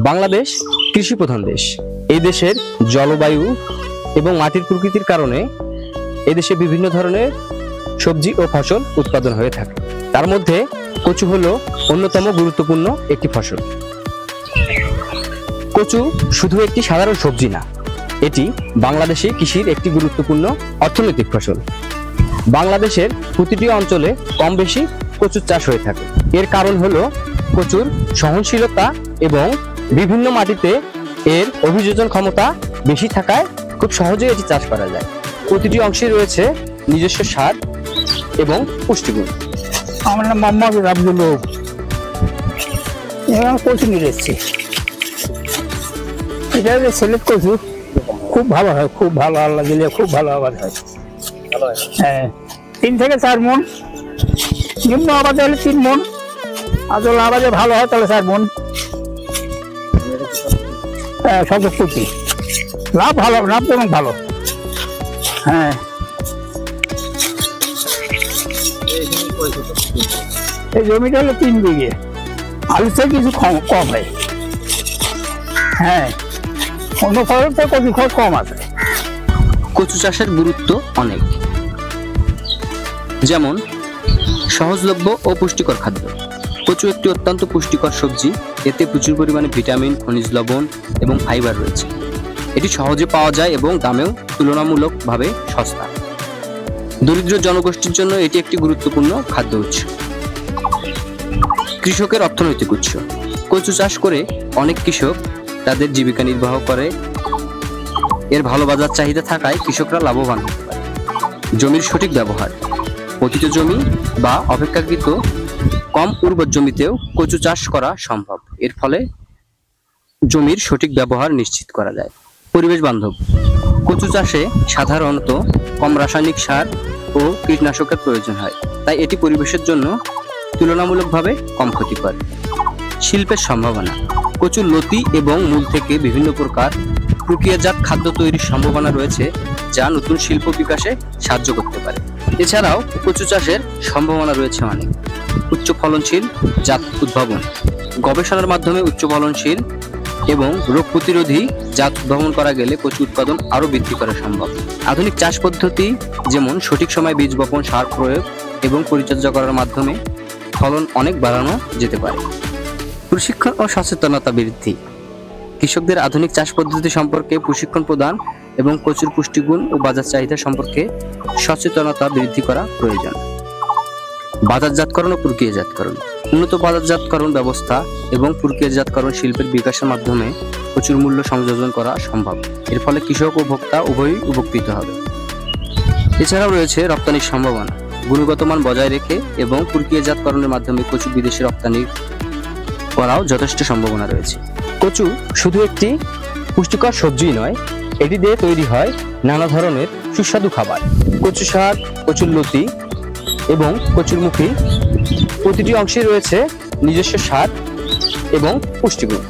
বাংলাদেশ কৃষি প্রধান দেশ। এই দেশের জলবায়ু এবং মাটির প্রকৃতির কারণে এদেশে বিভিন্ন ধরনের সবজি ও ফসল উৎপাদন হয়ে থাকে। তার মধ্যে কচু হলো অন্যতম গুরুত্বপূর্ণ একটি ফসল। কচু শুধু একটি সাধারণ সবজি না, এটি বাংলাদেশে কৃষির একটি গুরুত্বপূর্ণ অর্থনৈতিক ফসল। বাংলাদেশের প্রতিটি অঞ্চলে কম বেশি কচুর চাষ হয়ে থাকে। এর কারণ হলো কচুর সহনশীলতা এবং বিভিন্ন মাটিতে এর অভিযোজন ক্ষমতা বেশি থাকায় খুব সহজেই এটি চাষ করা যায়। প্রতিটি অংশে রয়েছে নিজস্ব স্বাদ এবং পুষ্টিগুণ। আমার নাম মোহাম্মদ আব্দুল রব। কচু নিয়ে এসেছি, এটা সিলেক্ট কচু খুব ভালো হয়, খুব ভালো, আল্লাহ দিলে খুব ভালো আবাদ হয়। হ্যাঁ, 3 থেকে 4 মণ, নিম্ন আবাদে হলে 3 মণ, আর যদি আবাদে ভালো হয় তাহলে 4 মণ। হ্যাঁ, সব কচি লাভ ভালো, লাভজনক ভালো। হ্যাঁ, এই জমিটা হলো 3 বিঘে, আলু থেকে কিছু কম হয়। হ্যাঁ, অন্য ফসল থেকে কচু খরচ কম আছে। কচু চাষের গুরুত্ব অনেক, যেমন সহজলভ্য ও পুষ্টিকর খাদ্য। কচু একটি অত্যন্ত পুষ্টিকর সবজি। এতে প্রচুর পরিমাণে ভিটামিন, খনিজ লবণ এবং ফাইবার রয়েছে। এটি সহজে পাওয়া যায় এবং দামেও তুলনামূলকভাবে সস্তা। দরিদ্র জনগোষ্ঠীর জন্য এটি একটি গুরুত্বপূর্ণ খাদ্য উৎস। কৃষকের অর্থনৈতিক উৎস। কচু চাষ করে অনেক কৃষক তাদের জীবিকা নির্বাহ করে। এর ভালো বাজার চাহিদা থাকায় কৃষকরা লাভবান হতে পারে। জমির সঠিক ব্যবহার। পতিত জমি বা অপেক্ষাকৃত কম উর্বর জমিতেও কচু চাষ করা সম্ভব। এর ফলে জমির সঠিক ব্যবহার নিশ্চিত করা যায়। পরিবেশ বান্ধব। কচু চাষে সাধারণত কম রাসায়নিক সার ও কীটনাশকের প্রয়োজন হয়, তাই এটি পরিবেশের জন্য তুলনামূলকভাবে কম ক্ষতিকর। শিল্পের সম্ভাবনা। কচুর লতি এবং মূল থেকে বিভিন্ন প্রকার প্রক্রিয়াজাত খাদ্য তৈরির সম্ভাবনা রয়েছে, যা নতুন শিল্প বিকাশে সাহায্য করতে পারে। এছাড়াও কচু চাষের সম্ভাবনা রয়েছে অনেক। উচ্চ ফলনশীল জাত উদ্ভাবন। গবেষণার মাধ্যমে উচ্চ ফলনশীল এবং রোগ প্রতিরোধী জাত উদ্ভাবন করা গেলে কচু উৎপাদন আরও বৃদ্ধি করা সম্ভব। আধুনিক চাষ পদ্ধতি যেমন সঠিক সময় বীজ বপন, সার প্রয়োগ এবং পরিচর্যা করার মাধ্যমে ফলন অনেক বাড়ানো যেতে পারে। প্রশিক্ষণ ও সচেতনতা বৃদ্ধি। কৃষকদের আধুনিক চাষ পদ্ধতি সম্পর্কে প্রশিক্ষণ প্রদান এবং কচুর পুষ্টিগুণ ও বাজার চাহিদা সম্পর্কে সচেতনতা বৃদ্ধি করা প্রয়োজন। বাজারজাতকরণ ও প্রক্রিয়াজাতকরণ। উন্নত বাজারজাতকরণ ব্যবস্থা এবং প্রক্রিয়াজাতকরণ শিল্পের বিকাশের মাধ্যমে প্রচুর মূল্য সংযোজন করা সম্ভব। এর ফলে কৃষক ও ভোক্তা উভয়ই উপকৃত হবে। এছাড়াও রয়েছে রপ্তানির সম্ভাবনা। গুণগত মান বজায় রেখে এবং প্রক্রিয়াজাতকরণের মাধ্যমে কচু বিদেশে রপ্তানি করাও যথেষ্ট সম্ভাবনা রয়েছে। কচু শুধু একটি পুষ্টিকর সবজি নয়, এটি দিয়ে তৈরি হয় নানা ধরনের সুস্বাদু খাবার। কচু শাক, কচুর লতি এবং কচুর মুখী প্রতিটি অংশে রয়েছে নিজস্ব স্বাদ এবং পুষ্টিগুণ।